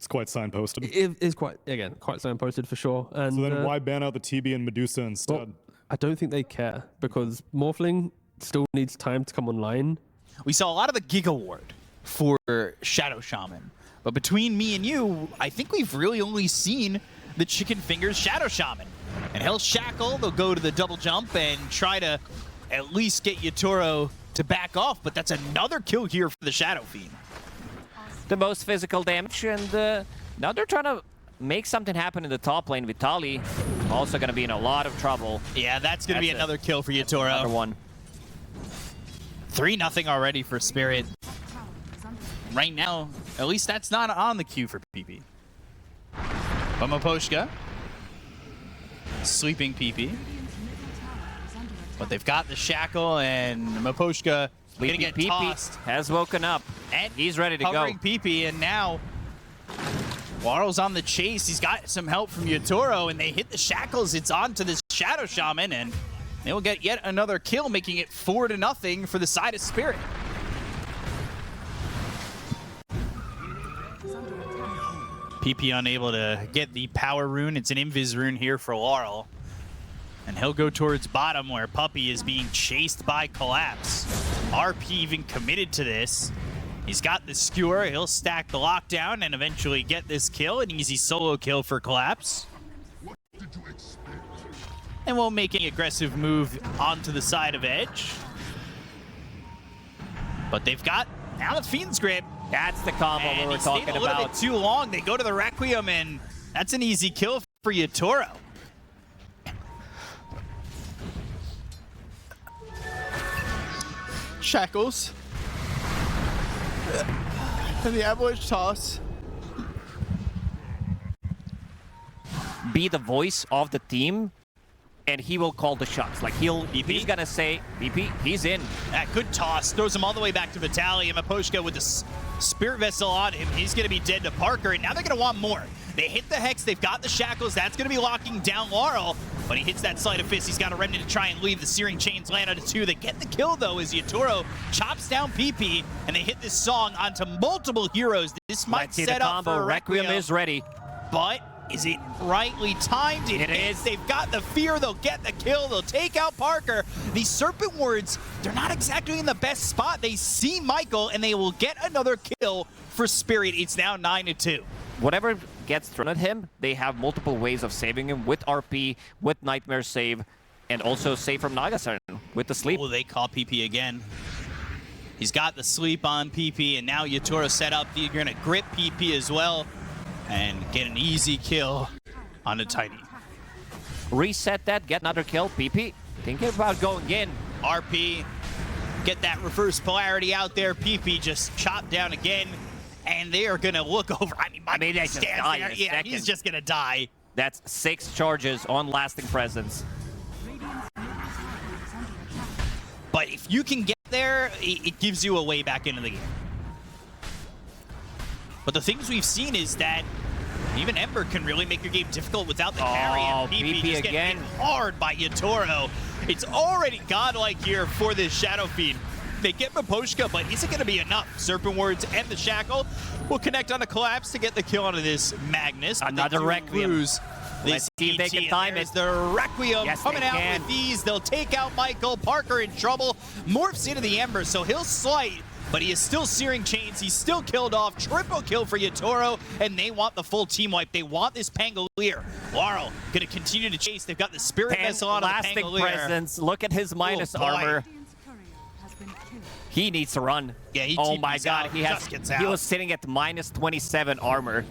It's quite signposted. It is quite signposted for sure. And So then why ban out the TB and Medusa instead? well, I don't think they care because Morphling still needs time to come online. We saw a lot of the Giga Ward for Shadow Shaman. But between me and you, I think we've really only seen the Chicken Fingers Shadow Shaman. And he'll shackle, they'll go to the double jump and try to at least get Yatoro to back off, but that's another kill here for the Shadow Fiend. The most physical damage, and now they're trying to make something happen in the top lane. Vitali also going to be in a lot of trouble. Yeah, that's going to be another kill for Yatoro. Another one. 3-0 already for Spirit. Right now, at least that's not on the queue for PP. But Maposhka, sleeping PP. But they've got the shackle, and Maposhka gonna get tossed. Has woken up, and he's ready to go. Covering PP, and now Laurel's on the chase. He's got some help from Yatoro, and they hit the shackles. It's on to this Shadow Shaman, and they will get yet another kill, making it 4-0 for the side of Spirit. PP unable to get the power rune. It's an invis rune here for Laurel. And he'll go towards bottom where Puppey is being chased by Collapse. RP even committed to this. He's got the skewer. He'll stack the lockdown and eventually get this kill. An easy solo kill for Collapse. And won't make any aggressive move onto the side of Edge. But they've got now the Fiend's grip. That's the combo and we were talking a little about. bit too long. They go to the Requiem, and that's an easy kill for Yatoro. Shackles. And the avalanche toss. Be the voice of the team, and he will call the shots. Like he's gonna say, BP, he's in. That good toss throws him all the way back to Vitali, and Maposhka with the Spirit Vessel on him. He's gonna be dead to Parker, and now they're gonna want more. They hit the Hex, they've got the shackles, that's gonna be locking down Laurel, but he hits that Sleight of Fist. He's got a Remnant to try and leave. The Searing Chains land onto 2. They get the kill though as Yatoro chops down PP, and they hit this song onto multiple heroes. This might set up for Requiem is ready. But is it rightly timed? It is. They've got the fear. They'll get the kill. They'll take out Parker. These Serpent Wards, they're not exactly in the best spot. They see Michael, and they will get another kill for Spirit. It's now 9-2. Whatever gets thrown at him, they have multiple ways of saving him with RP, with Nightmare save, and also save from Nagasan with the sleep. Oh, they call PP again. He's got the sleep on PP, and now Yatoro set up. You're going to grip PP as well and get an easy kill on a Tiny. Reset that, get another kill. PP thinking about going in. RP, get that reverse polarity out there. PP just chopped down again, and they are going to look over. I mean, they just die in a yeah, second. he's just going to die. That's 6 charges on Lasting Presence. But if you can get there, it gives you a way back into the game. But the things we've seen is that even Ember can really make your game difficult without the carry. And PP just again. getting hit hard by Yatoro. It's already godlike here for this Shadow Fiend. They get Maposhka, but is it going to be enough? Serpent Wards and the Shackle will connect on a Collapse to get the kill onto this Magnus. Another Requiem. This team they can time it. The Requiem coming out with these. They'll take out Michael. Parker in trouble. Morphs into the Ember, so he'll slight, but he is still Searing Chains. He's still killed off. Triple kill for Yatoro, and they want the full team wipe. They want this Pangolier. Laurel going to continue to chase. They've got the Spirit Vessel on the Pangolier. Presence. Look at his minus armor. He needs to run. Yeah, he oh my god, out. he was sitting at minus 27 armor.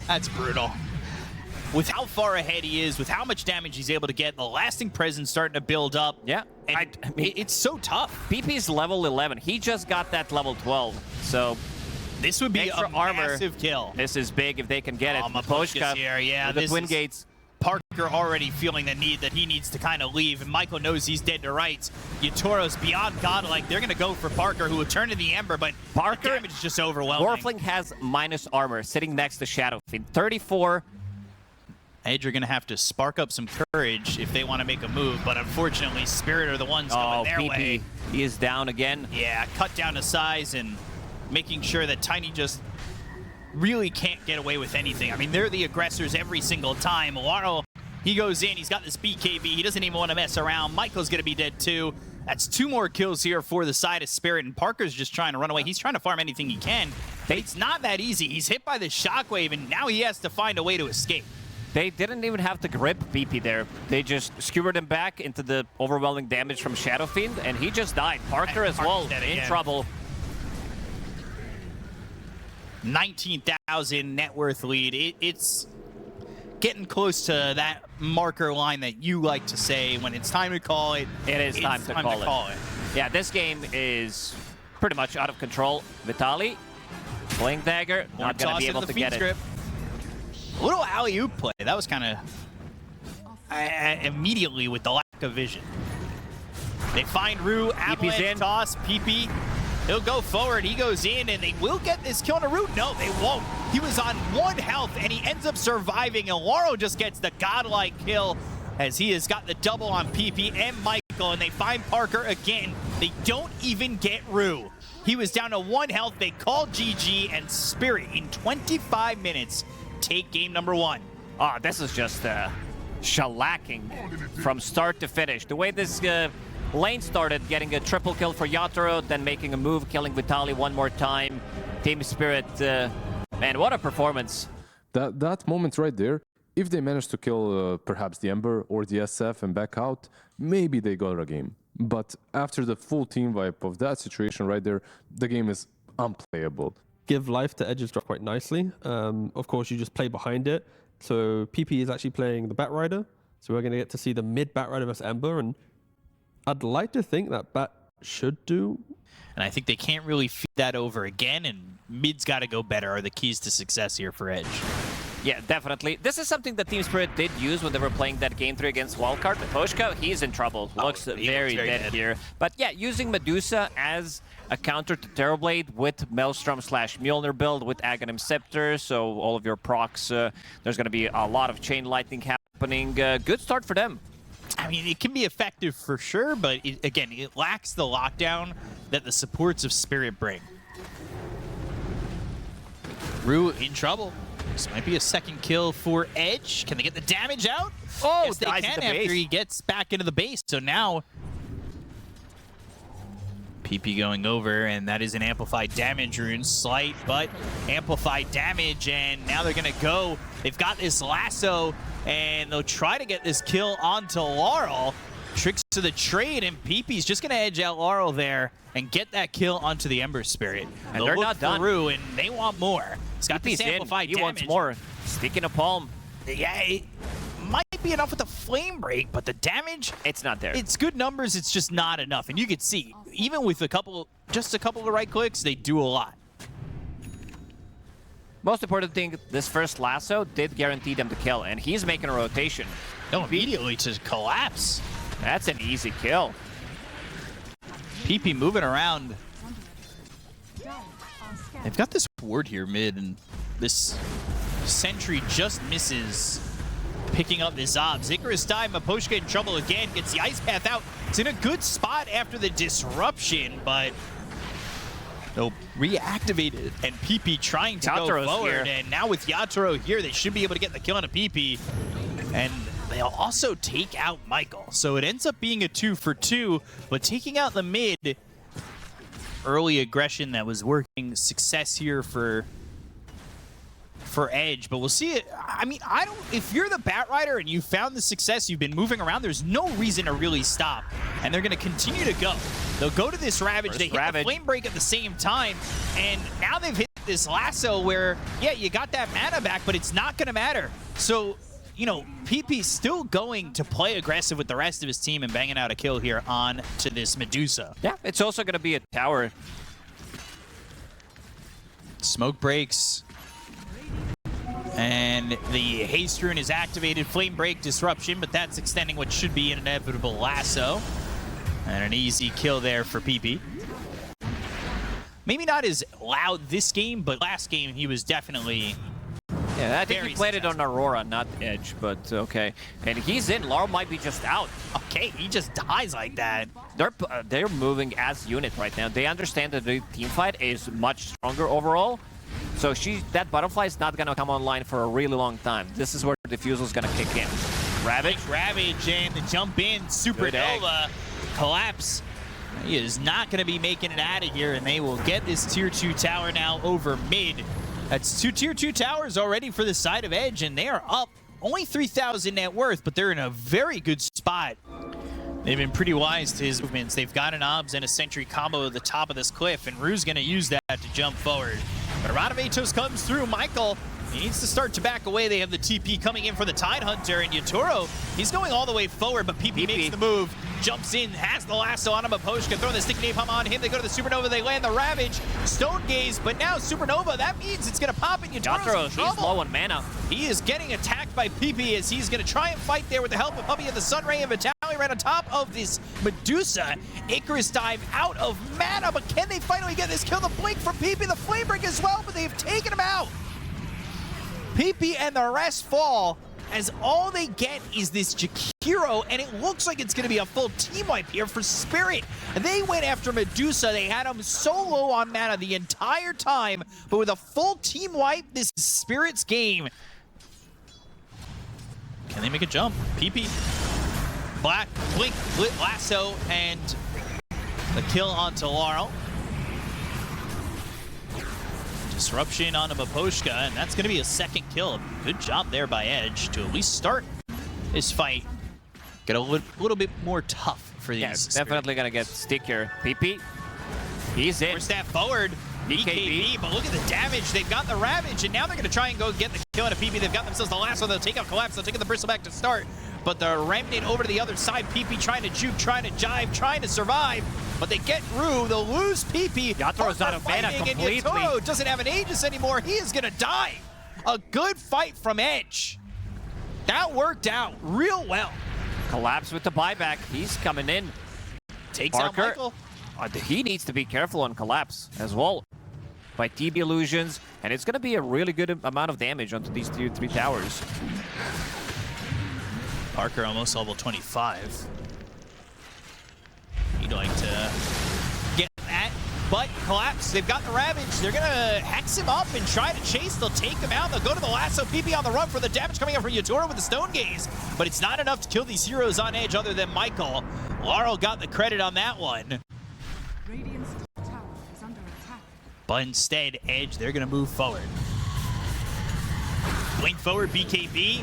That's brutal. With how far ahead he is, with how much damage he's able to get, the Lasting Presence starting to build up. Yeah. And I mean, it's so tough. PP's level 11. He just got that level 12. So this would be extra a armor. Massive kill. This is big if they can get it. Maposhka here, yeah. The Twin Gates. Parker already feeling the need that he needs to kind of leave, and Michael knows he's dead to rights. Yatoro's beyond godlike. They're going to go for Parker, who will turn to the Ember, but Parker, the damage is just overwhelming. Morphling has minus armor sitting next to Shadow Fiend. 34. Edge are going to have to spark up some courage if they want to make a move, but unfortunately, Spirit are the ones going their way. He is down again. Yeah, cut down to size and making sure that Tiny just really can't get away with anything. I mean, they're the aggressors every single time. Laurel, he goes in, he's got this BKB, he doesn't even want to mess around. Michael's going to be dead too. That's 2 more kills here for the side of Spirit, and Parker's just trying to run away. He's trying to farm anything he can, but it's not that easy. He's hit by the shockwave, and now he has to find a way to escape. They didn't even have to grip BP there. They just skewered him back into the overwhelming damage from Shadow Fiend, and he just died. Parker as well, in trouble. 19,000 net worth lead. It's getting close to that marker line that you like to say when it's time to call it. It is time to call it. Yeah, this game is pretty much out of control. Vitaly, playing dagger, not going to be able to get it. A little alley-oop play. That was kind of immediately with the lack of vision. They find Rue, avalanche toss, PP. He'll go forward, he goes in, and they will get this kill on a Rue. No, they won't. He was on 1 health, and he ends up surviving, and Lauro just gets the godlike kill as he has got the double on PP and Michael, and they find Parker again. They don't even get Rue. He was down to 1 health. They call GG, and Spirit in 25 minutes take game number 1. Oh, this is just shellacking from start to finish. The way this lane started, getting a triple kill for Yatoro, then making a move, killing Vitaly 1 more time. Team Spirit, man, what a performance. That moment right there, if they manage to kill perhaps the Ember or the SF and back out, maybe they got a game. But after the full team wipe of that situation right there, the game is unplayable. Give life to Edge's drop quite nicely. Of course, you just play behind it. So PP is actually playing the Batrider. So we're going to get to see the mid Batrider versus Ember. And I'd like to think that Bat should do. And I think they can't really feed that over again. And mid's got to go better are the keys to success here for Edge. Yeah, definitely. This is something that Team Spirit did use when they were playing that Game 3 against Wildcard. Poshka, he's in trouble. Looks very dead here. But yeah, using Medusa as a counter to Terrorblade with Maelstrom/Mjolnir build with Aghanim Scepter, so all of your procs, there's going to be a lot of Chain Lightning happening. Good start for them. I mean, it can be effective for sure, but again, it lacks the lockdown that the supports of Spirit bring. Rue in trouble. This might be a second kill for Edge. Can they get the damage out? Oh, yes, they can after he gets back into the base. So now, PP going over, and that is an amplified damage rune. Slight, but amplified damage, and now they're going to go. They've got this lasso, and they'll try to get this kill onto Laurel. Tricks to the trade, and PP's just going to edge out Laurel there and get that kill onto the Ember Spirit. And they're not done. Rue, and they want more. He's got this amplified damage. He wants more. Sticking a palm. Yeah, it might be enough with the flame break, but the damage, it's not there. It's good numbers, it's just not enough. And you can see, even with just a couple of right clicks, they do a lot. Most important thing, this first lasso did guarantee them the kill, and he's making a rotation. No, immediately to collapse. That's an easy kill. PP moving around. They've got this ward here mid, and this sentry just misses picking up the Zob. Icarus died, Maposhka in trouble again, gets the ice path out. It's in a good spot after the disruption, but they'll reactivate it, and PP trying to go forward, and now with Yatoro here, they should be able to get the kill on a PP, and they'll also take out Michael. So it ends up being a 2 for 2, but taking out the mid, early aggression that was working, success here for Edge, but we'll see it. I mean, if you're the Batrider and you found the success, you've been moving around, there's no reason to really stop. And they're going to continue to go. They'll go to this Ravage, they hit the Flame Break at the same time, and now they've hit this lasso where, yeah, you got that mana back, but it's not going to matter. So, you know, PP's still going to play aggressive with the rest of his team and banging out a kill here on to this Medusa. Yeah, it's also going to be a tower. Smoke breaks. And the haste rune is activated. Flame break, disruption, but that's extending what should be an inevitable lasso. And an easy kill there for PP. Maybe not as loud this game, but last game he was definitely... Yeah, I think he played it on Aurora, not Edge, but okay. And he's in. Laurel might be just out. Okay, he just dies like that. They're moving as unit right now. They understand that the team fight is much stronger overall. So that butterfly is not gonna come online for a really long time. This is where the Diffusal is gonna kick in. Ravage. Ravage and the jump in. Supernova. Collapse. He is not going to be making it out of here, and they will get this tier 2 tower now over mid. That's 2 tier 2 towers already for the side of Edge, and they are up only 3,000 net worth, but they're in a very good spot. They've been pretty wise to his movements. They've got an Obs and a Sentry combo at the top of this cliff, and Rue's going to use that to jump forward. But Radamatos comes through. Michael, he needs to start to back away. They have the TP coming in for the Tidehunter, and Yatoro, he's going all the way forward, but PP makes the move, jumps in, has the lasso on him. Poshka throwing the stick napalm on him. They go to the Supernova, they land the Ravage, Stone Gaze, but now Supernova, that means it's going to pop, and Yatoro's in trouble. He's low on mana. He is getting attacked by PP as he's going to try and fight there with the help of Puppy and the Sunray, and Vitali right on top of this Medusa. Icarus dive out of mana, but can they finally get this kill? The blink from PP, the flame break as well, but they've taken him out. PP and the rest fall as all they get is this Jakiro, and it looks like it's going to be a full team wipe here for Spirit. They went after Medusa. They had him so low on mana the entire time, but with a full team wipe, this is Spirit's game. Can they make a jump? PP, Black, Blink, Lasso, and the kill onto Laurel. Disruption onto Maposhka, and that's going to be a second kill. Good job there by Edge to at least start this fight. Get a little bit more tough for these. Yeah, definitely going to get stickier. PP, he's in. First step forward. BKB, but look at the damage. They've got the Ravage, and now they're going to try and go get the kill on a PP. They've got themselves the last one. They'll take out Collapse. They'll take the Bristleback to start. But the Remnant over to the other side. PP trying to juke, trying to jive, trying to survive. But they get Rue. They'll lose PP. Yatoro's out of mana completely. And Yatoro doesn't have an Aegis anymore. He is going to die. A good fight from Edge. That worked out real well. Collapse with the buyback. He's coming in. Takes out Michael. He needs to be careful on Collapse as well by TB illusions, and it's going to be a really good amount of damage onto these tier 3 towers. Parker almost level 25. He'd like to get that, but Collapse, they've got the Ravage. They're going to hex him up and try to chase. They'll take him out. They'll go to the lasso. PP on the run for the damage coming up from Yatoro with the Stone Gaze, but it's not enough to kill these heroes on Edge other than Michael. Laurel got the credit on that one. But instead, Edge, they're going to move forward. Blink forward, BKB.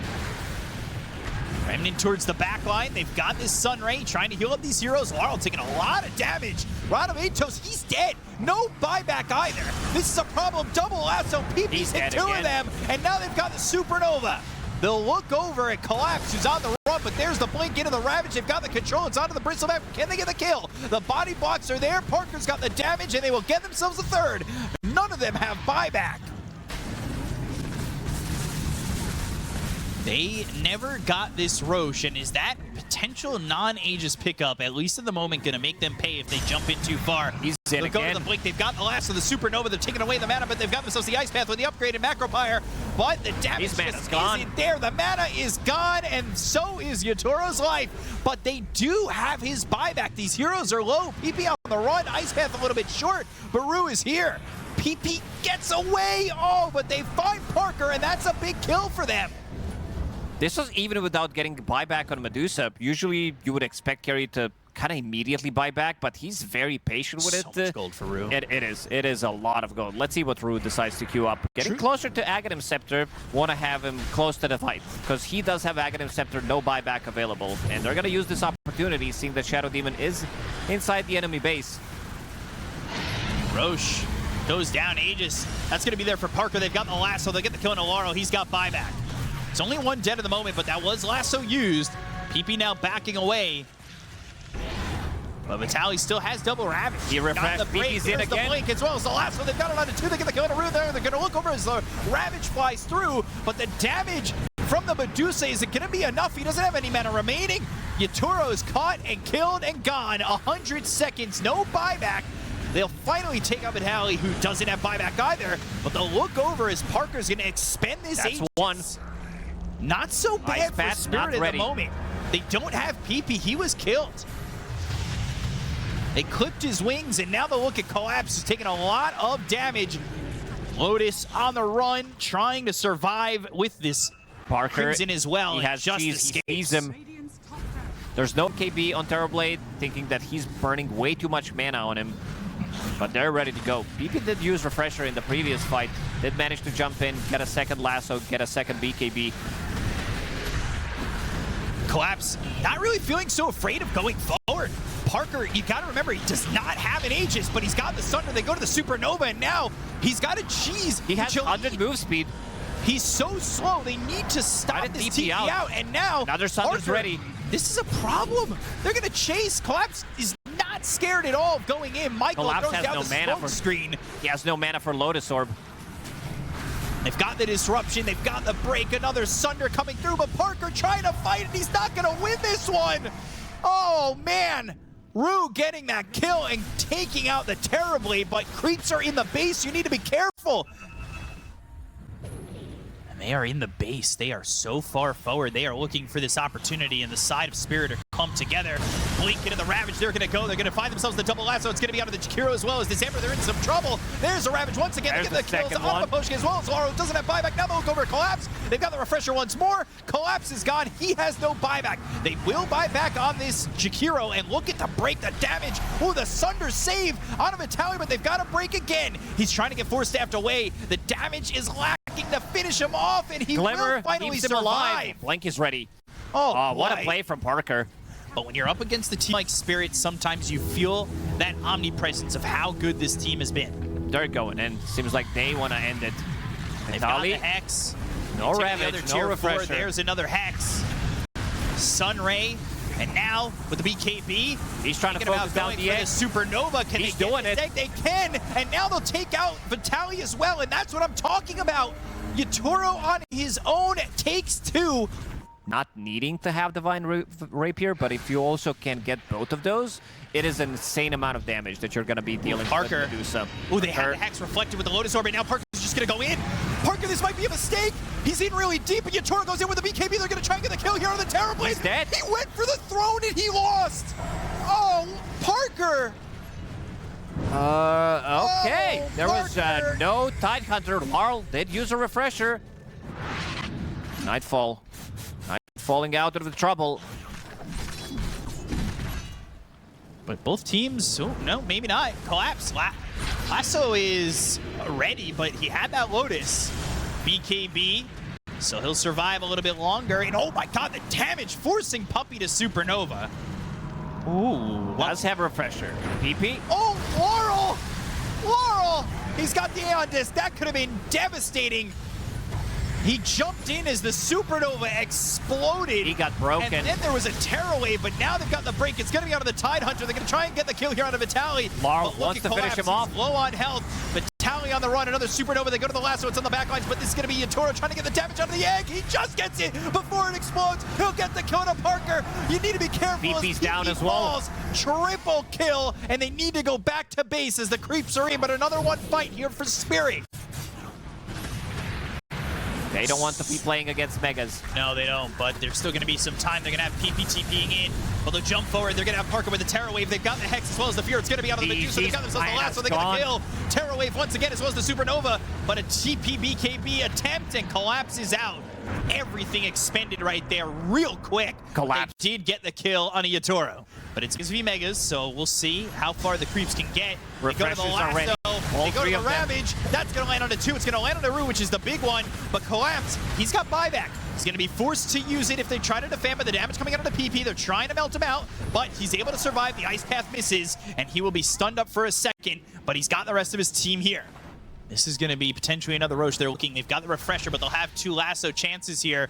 Remnant towards the back line. They've got this Sunray trying to heal up these heroes. Laurel taking a lot of damage. Radamatos, he's dead. No buyback either. This is a problem. Double lasso. PP's hit 2 of them. And now they've got the Supernova. They'll look over at Collapse, who's on the run, but there's the blink into the Ravage. They've got the control. It's onto the Bristleback. Can they get the kill? The body blocks are there. Parker's got the damage, and they will get themselves a third. None of them have buyback. They never got this Roche, and is that potential non-Aegis pickup, at least at the moment, going to make them pay if they jump in too far? He's in again. Go to the blink. They've got the last of the Supernova. They're taking away the mana, but they've got themselves the Ice Path with the upgraded Macropyre. But the damage just isn't there. The mana is gone, and so is Yatoro's life. But they do have his buyback. These heroes are low. PP on the run. Ice Path a little bit short. Baru is here. PP gets away. Oh, but they find Parker, and that's a big kill for them. This was even without getting buyback on Medusa. Usually you would expect Carry to kind of immediately buy back, but he's very patient with it. So much gold for Rue. It is a lot of gold. Let's see what Rue decides to queue up. Getting closer to Aghanim Scepter, want to have him close to the fight, because he does have Aghanim Scepter, no buyback available. And they're going to use this opportunity, seeing that Shadow Demon is inside the enemy base. Roche goes down. Aegis, that's going to be there for Parker. They've got the lasso. They get the kill on Laurel. He's got buyback. It's only one dead at the moment, but that was lasso used. PP now backing away. But Vitali still has double Ravage. He refreshed. Got the break. He's in There's again. The blink as well as the lasso. They've got it on the 2. They get the kill on a Rune there. They're going to look over as the Ravage flies through, but the damage from the Medusa isn't going to be enough. He doesn't have any mana remaining. Yatoro is caught and killed and gone. 100 seconds, no buyback. They'll finally take out Vitali, who doesn't have buyback either, but they'll look over as Parker's going to expend this. That's one. Not so bad for Spirit at the moment. They don't have PP. He was killed. They clipped his wings, and now they'll look at Collapse, who's taking a lot of damage. Lotus on the run, trying to survive with this Parker, Crimson as well. he has just cheese, he escapes. sees him. There's no KB on Terrorblade, thinking that he's burning way too much mana on him. But they're ready to go. BP did use Refresher in the previous fight. Did manage to jump in, get a second lasso, get a second BKB. Collapse, not really feeling so afraid of going forward. Parker, you gotta remember, he does not have an Aegis, but he's got the Thunder. They go to the Supernova, and now he's got a cheese. He has 100 move speed. He's so slow. They need to stop this TP out. And now another Thunder's ready. This is a problem. They're gonna chase. Collapse is not scared at all of going in. Michael Collapse throws has down no the mana smoke for screen. He has no mana for Lotus Orb. They've got the disruption. They've got the break. Another Sunder coming through, but Parker trying to fight, and he's not gonna win this one. Oh man. Rue getting that kill and taking out the Terrorblade, but creeps are in the base. You need to be careful. They are in the base. They are so far forward. They are looking for this opportunity, and the side of Spirit to come together. Blink into the Ravage. They're going to go. They're going to find themselves the double lasso. It's going to be out of the Jakiro as well as this Ember. They're in some trouble. There's a Ravage once again. They get the kills on the Potion as well. As Lauro doesn't have buyback. Now they'll look over Collapse. They've got the Refresher once more. Collapse is gone. He has no buyback. They will buy back on this Jakiro, and look at the break, the damage. Oh, the Sunder save on a Vitaly, but they've got to break again. He's trying to get Force Staffed away. The damage is lacking to finish him off, and he will finally survive. Blink is ready. Oh, what a play from Parker. But when you're up against a team like Spirit, sometimes you feel that omnipresence of how good this team has been. They're going, and seems like they want to end it. They've got the Hex. No Ravage, no Refresher. There's another Hex. Sunray, and now with the BKB, he's trying to focus down the edge. Supernova, can he's they doing it? They can, and now they'll take out Vitaly as well, and that's what I'm talking about. Yatoro on his own takes two. Not needing to have Divine Rapier, but if you also can get both of those, it is an insane amount of damage that you're going to be dealing with Medusa. Oh, they have the Hex reflected with the Lotus Orb, and now Parker's just going to go in. Parker, this might be a mistake. He's in really deep, and Yatoro goes in with the BKB. They're going to try and get the kill here on the Terrorblade. He's dead. He went for the throne, and he lost. Oh, Parker. Okay. Oh, there was no Tidehunter. Laurel did use a Refresher. Nightfall. Falling out of the trouble. But both teams, oh, no, maybe not. Collapse. Lasso is ready, but he had that Lotus. BKB, so he'll survive a little bit longer. And oh my god, the damage forcing Puppey to Supernova. Ooh. Does have a Refresher. PP. Oh, Laurel! He's got the Aeon Disc. That could have been devastating. He jumped in as the Supernova exploded. He got broken. And then there was a Terror Wave, but now they've got the break. It's going to be out of the Tidehunter. They're going to try and get the kill here out of Vitaly. Laurel wants to finish him off. He's low on health. Vitaly on the run. Another Supernova. They go to the lasso. It's on the backlines, but this is going to be Yatoro trying to get the damage out of the egg. He just gets it before it explodes. He'll get the kill to Parker. You need to be careful. BP's down as well. Triple kill, and they need to go back to base as the creeps are in, but another one fight here for Spirit. They don't want to be playing against Megas. No, they don't, but there's still going to be some time. They're going to have PPTPing in, but they'll jump forward. They're going to have Parker with the Terror Wave. They've got the Hex as well as the Fear. It's going to be out of the Medusa. They've got themselves the last, so they're going to kill Terror Wave once again, as well as the Supernova, but a TP-BKB attempt, and collapses out. Everything expended right there real quick. Collapse. They did get the kill on a Yatoro, but it's going to be Megas, so we'll see how far the creeps can get. They go to the lasso. They go to the Ravage. That's going to land on the 2. It's going to land on the Rue, which is the big one. But Collapse, he's got buyback. He's going to be forced to use it if they try to defend, but the damage coming out of the PP, they're trying to melt him out, but he's able to survive. The Ice Path misses, and he will be stunned up for a second, but he's got the rest of his team here. This is going to be potentially another Roche. They're looking. They've got the Refresher, but they'll have 2 lasso chances here.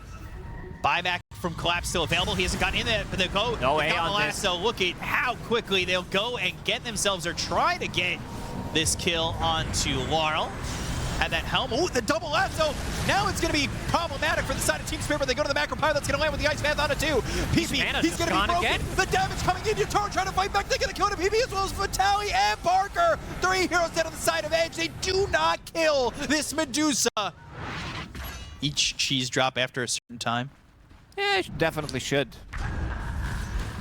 Buyback from Collapse still available. He hasn't gotten in there, but they'll go. No way on the lasso. Look at how quickly they'll go and get themselves, or try to get this kill onto Laurel. Had that helm. Oh, the double lasso. Now it's going to be problematic for the side of Team Spirit, but they go to the macro pilot. That's going to land with the Ice Path on it too. PP, he's going to be broken. Again. The damage coming in. Yatoro trying to fight back. They're going to kill the PP as well as Vitaly and Parker. 3 heroes dead on the side of Edge. They do not kill this Medusa. Each cheese drop after a certain time. Yeah, definitely should.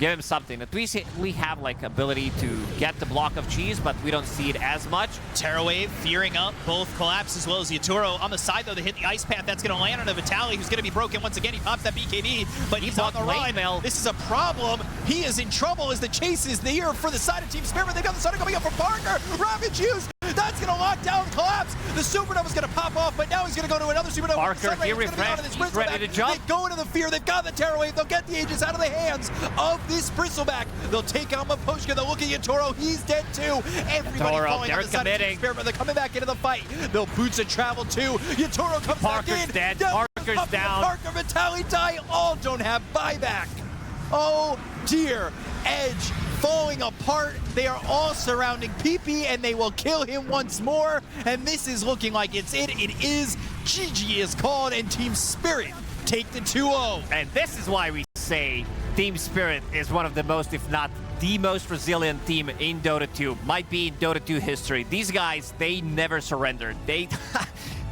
Give him something. At least we have like ability to get the block of cheese, but we don't see it as much. Terra Wave fearing up both Collapse as well as Yatoro. On the side, though, they hit the Ice Path. That's going to land on a Vitaly, who's going to be broken once again. He pops that BKB, but he's on the run. This is a problem. He is in trouble as the chase is near for the side of Team Spirit. They've got the Thunder coming up from Parker. Ravage used. That's going to lock down Collapse. The Supernova's going to pop off, but now he's going to go to another Supernova. Parker, he refreshed. He's ready to jump. They go into the fear. They've got the Terra Wave. They'll get the Aegis out of the hands of this Bristleback. They'll take out Maposhka. They'll look at Yatoro. He's dead too. Everybody falling on the side of Team Spirit, but they're coming back into the fight. They'll boots and travel too. Yatoro comes Parker's back in. dead. Parker's down. Parker, Vitaly, die. All don't have buyback. Oh dear. Edge falling apart. They are all surrounding PP, and they will kill him once more. And this is looking like it's it. It is. GG is called, and Team Spirit take the 2-0. And this is why we say Team Spirit is one of the most, if not the most resilient team in Dota 2. Might be in Dota 2 history. These guys, they never surrendered. They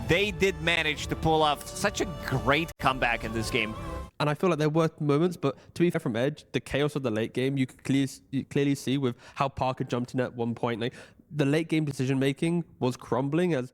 did manage to pull off such a great comeback in this game. And I feel like there were moments, but to be fair from Edge, the chaos of the late game, you could clearly see with how Parker jumped in at one point. Like, the late game decision making was crumbling as